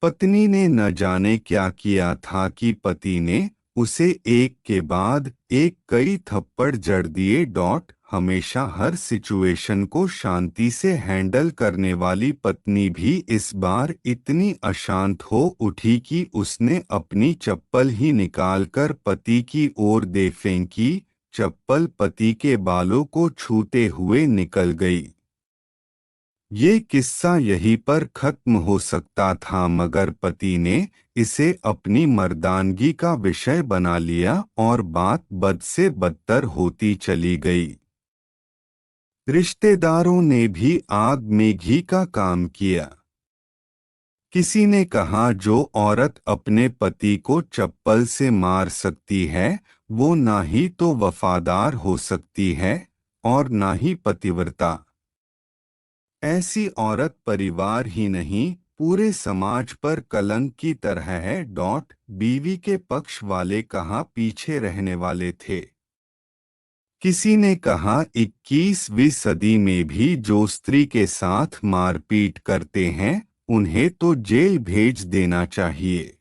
पत्नी ने न जाने क्या किया था कि पति ने उसे एक के बाद एक कई थप्पड़ जड़ दिए। हमेशा हर सिचुएशन को शांति से हैंडल करने वाली पत्नी भी इस बार इतनी अशांत हो उठी कि उसने अपनी चप्पल ही निकालकर पति की ओर दे फेंकी। चप्पल पति के बालों को छूते हुए निकल गई। ये किस्सा यहीं पर खत्म हो सकता था, मगर पति ने इसे अपनी मर्दानगी का विषय बना लिया और बात बद से बदतर होती चली गई। रिश्तेदारों ने भी आग में घी का काम किया। किसी ने कहा, जो औरत अपने पति को चप्पल से मार सकती है वो ना ही तो वफादार हो सकती है और ना ही पतिव्रता। ऐसी औरत परिवार ही नहीं पूरे समाज पर कलंक की तरह है। बीवी के पक्ष वाले कहाँ पीछे रहने वाले थे। किसी ने कहा, 21वीं सदी में भी जो स्त्री के साथ मारपीट करते हैं उन्हें तो जेल भेज देना चाहिए।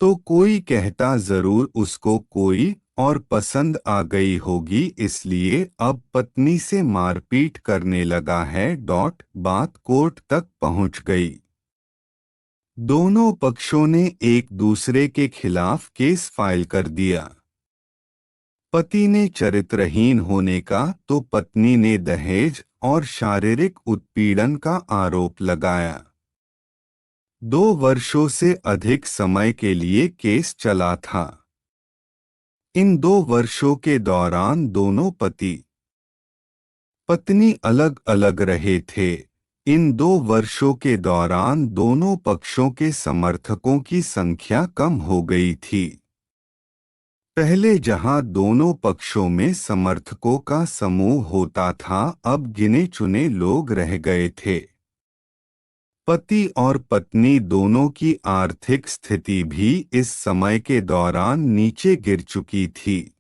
तो कोई कहता, जरूर उसको कोई और पसंद आ गई होगी इसलिए अब पत्नी से मारपीट करने लगा है। बात कोर्ट तक पहुंच गई। दोनों पक्षों ने एक दूसरे के खिलाफ केस फाइल कर दिया। पति ने चरित्रहीन होने का तो पत्नी ने दहेज और शारीरिक उत्पीड़न का आरोप लगाया। 2 वर्षों से अधिक समय के लिए केस चला था। इन 2 वर्षों के दौरान दोनों पति पत्नी अलग अलग रहे थे। इन 2 वर्षों के दौरान दोनों पक्षों के समर्थकों की संख्या कम हो गई थी। पहले जहां दोनों पक्षों में समर्थकों का समूह होता था, अब गिने चुने लोग रह गए थे। पति और पत्नी दोनों की आर्थिक स्थिति भी इस समय के दौरान नीचे गिर चुकी थी।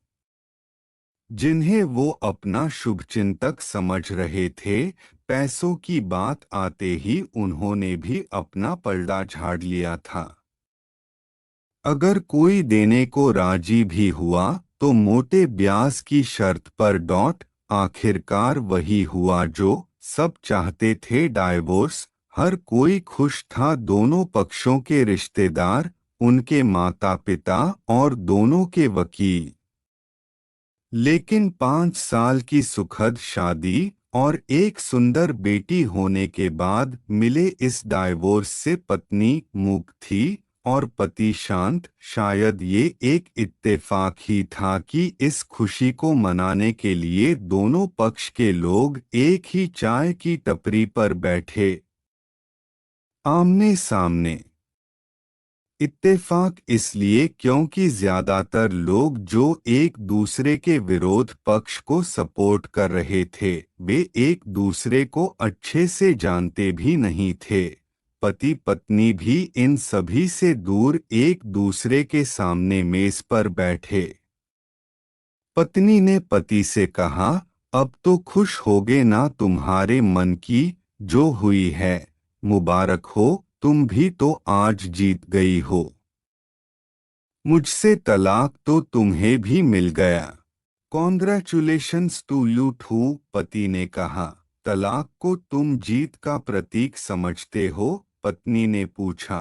जिन्हें वो अपना शुभचिंतक समझ रहे थे, पैसों की बात आते ही उन्होंने भी अपना पलड़ा झाड़ लिया था। अगर कोई देने को राजी भी हुआ तो मोटे ब्याज की शर्त पर। आखिरकार वही हुआ जो सब चाहते थे, डाइवोर्स। हर कोई खुश था, दोनों पक्षों के रिश्तेदार, उनके माता पिता और दोनों के वकील। लेकिन 5 साल की सुखद शादी और एक सुंदर बेटी होने के बाद मिले इस डाइवोर्स से पत्नी मूक थी और पति शांत। शायद ये एक इत्तेफाक ही था कि इस खुशी को मनाने के लिए दोनों पक्ष के लोग एक ही चाय की टपरी पर बैठे, आमने सामने। इत्तेफाक इसलिए क्योंकि ज्यादातर लोग जो एक दूसरे के विरोध पक्ष को सपोर्ट कर रहे थे वे एक दूसरे को अच्छे से जानते भी नहीं थे। पति पत्नी भी इन सभी से दूर एक दूसरे के सामने मेज पर बैठे। पत्नी ने पति से कहा, अब तो खुश होगे ना, तुम्हारे मन की जो हुई है मुबारक हो, तुम भी तो आज जीत गई हो। मुझसे तलाक तो तुम्हें भी मिल गया। कॉन्ग्रेचुलेशंस टू यू टू, पति ने कहा। तलाक को तुम जीत का प्रतीक समझते हो? पत्नी ने पूछा।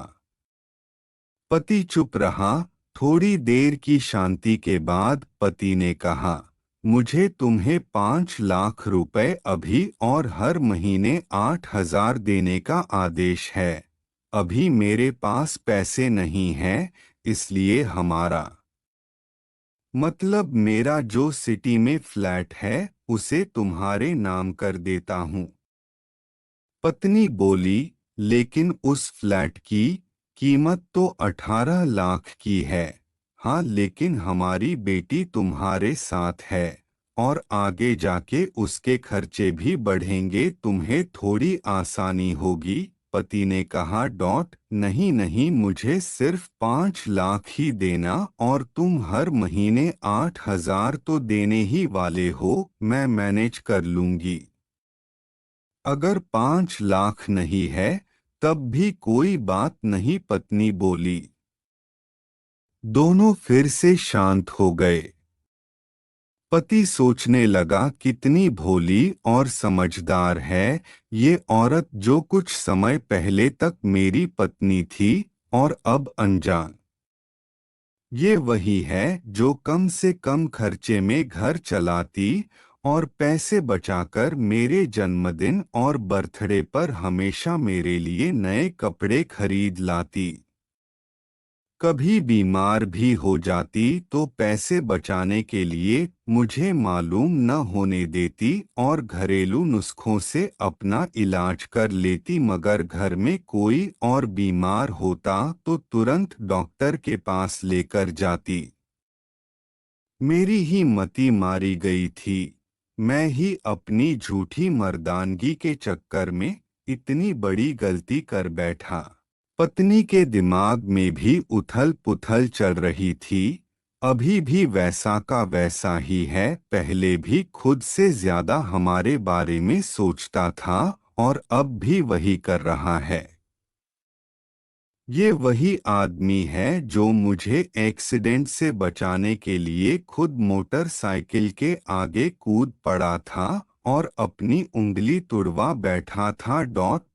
पति चुप रहा। थोड़ी देर की शांति के बाद पति ने कहा, मुझे तुम्हें 5 लाख रुपए अभी और हर महीने 8,000 देने का आदेश है। अभी मेरे पास पैसे नहीं हैं, इसलिए हमारा मतलब मेरा जो सिटी में फ्लैट है उसे तुम्हारे नाम कर देता हूँ। पत्नी बोली, लेकिन उस फ्लैट की कीमत तो 18 लाख की है। हाँ, लेकिन हमारी बेटी तुम्हारे साथ है और आगे जाके उसके खर्चे भी बढ़ेंगे, तुम्हें थोड़ी आसानी होगी। पति ने कहा, नहीं नहीं, मुझे सिर्फ 5 लाख ही देना और तुम हर महीने 8,000 तो देने ही वाले हो, मैं मैनेज कर लूंगी। अगर 5 लाख नहीं है तब भी कोई बात नहीं, पत्नी बोली। दोनों फिर से शांत हो गए। पति सोचने लगा, कितनी भोली और समझदार है ये औरत, जो कुछ समय पहले तक मेरी पत्नी थी और अब अनजान। ये वही है जो कम से कम खर्चे में घर चलाती और पैसे बचाकर मेरे जन्मदिन और बर्थडे पर हमेशा मेरे लिए नए कपड़े खरीद लाती। कभी बीमार भी हो जाती तो पैसे बचाने के लिए मुझे मालूम न होने देती और घरेलू नुस्खों से अपना इलाज कर लेती, मगर घर में कोई और बीमार होता तो तुरंत डॉक्टर के पास लेकर जाती। मेरी ही मति मारी गई थी। मैं ही अपनी झूठी मर्दानगी के चक्कर में इतनी बड़ी गलती कर बैठा। पत्नी के दिमाग में भी उथल पुथल चल रही थी। अभी भी वैसा का वैसा ही है, पहले भी खुद से ज्यादा हमारे बारे में सोचता था और अब भी वही कर रहा है। ये वही आदमी है जो मुझे एक्सीडेंट से बचाने के लिए खुद मोटरसाइकिल के आगे कूद पड़ा था और अपनी उंगली तुड़वा बैठा था।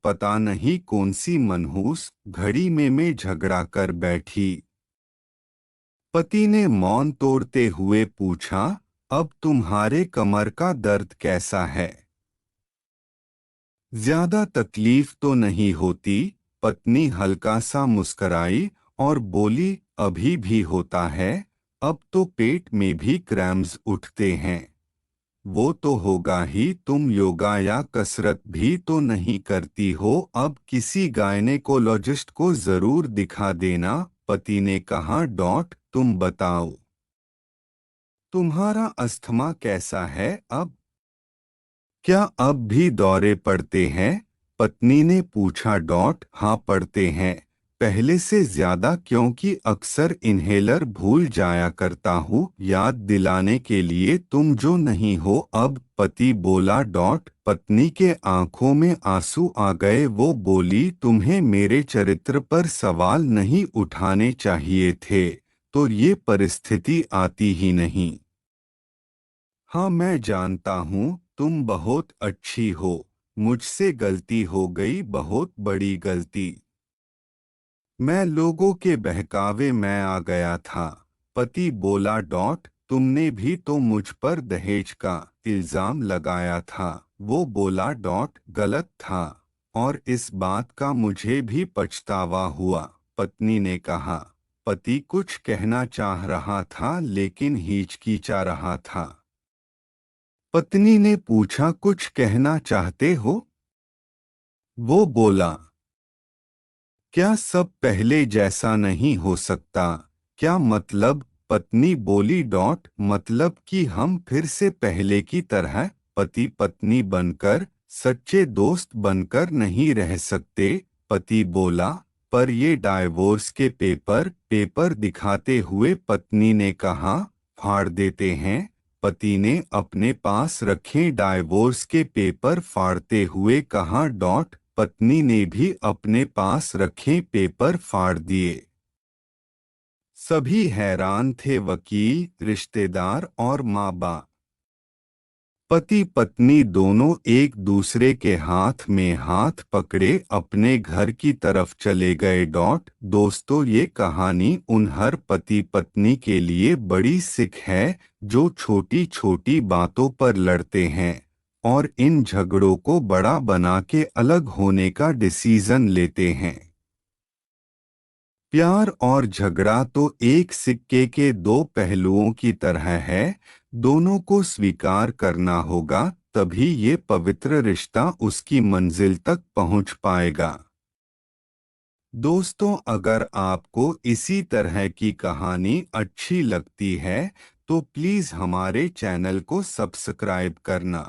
पता नहीं कौन सी मनहूस घड़ी में मैं झगड़ा कर बैठी। पति ने मौन तोड़ते हुए पूछा, अब तुम्हारे कमर का दर्द कैसा है? ज्यादा तकलीफ तो नहीं होती? पत्नी हल्का सा मुस्कराई और बोली, अभी भी होता है, अब तो पेट में भी क्रैम्स उठते हैं। वो तो होगा ही, तुम योगा या कसरत भी तो नहीं करती हो, अब किसी गायनेकोलॉजिस्ट को जरूर दिखा देना। पति ने कहा, तुम बताओ, तुम्हारा अस्थमा कैसा है अब? क्या अब भी दौरे पड़ते हैं? पत्नी ने पूछा। हाँ पड़ते हैं, पहले से ज्यादा, क्योंकि अक्सर इन्हेलर भूल जाया करता हूँ याद दिलाने के लिए तुम जो नहीं हो अब। पति बोला। पत्नी के आंखों में आंसू आ गए। वो बोली, तुम्हें मेरे चरित्र पर सवाल नहीं उठाने चाहिए थे, तो ये परिस्थिति आती ही नहीं। हाँ मैं जानता हूँ तुम बहुत अच्छी हो, मुझसे गलती हो गई, बहुत बड़ी गलती। मैं लोगों के बहकावे में आ गया था। पति बोला। तुमने भी तो मुझ पर दहेज का इल्जाम लगाया था। वो बोला। गलत था और इस बात का मुझे भी पछतावा हुआ। पत्नी ने कहा। पति कुछ कहना चाह रहा था लेकिन हिचकिचा रहा था। पत्नी ने पूछा, कुछ कहना चाहते हो? वो बोला, क्या सब पहले जैसा नहीं हो सकता? क्या मतलब? पत्नी बोली। मतलब कि हम फिर से पहले की तरह पति पत्नी बनकर, सच्चे दोस्त बनकर नहीं रह सकते। पति बोला, पर ये डाइवोर्स के पेपर दिखाते हुए पत्नी ने कहा, फाड़ देते हैं। पति ने अपने पास रखे डाइवोर्स के पेपर फाड़ते हुए कहा। पत्नी ने भी अपने पास रखे पेपर फाड़ दिए। सभी हैरान थे, वकील, रिश्तेदार और माँ बाप। पति पत्नी दोनों एक दूसरे के हाथ में हाथ पकड़े अपने घर की तरफ चले गए। दोस्तों, ये कहानी उन हर पति पत्नी के लिए बड़ी सीख है जो छोटी छोटी बातों पर लड़ते हैं और इन झगड़ों को बड़ा बना के अलग होने का डिसीजन लेते हैं। प्यार और झगड़ा तो एक सिक्के के दो पहलुओं की तरह है, दोनों को स्वीकार करना होगा, तभी ये पवित्र रिश्ता उसकी मंजिल तक पहुंच पाएगा। दोस्तों, अगर आपको इसी तरह की कहानी अच्छी लगती है तो प्लीज़ हमारे चैनल को सब्सक्राइब करना।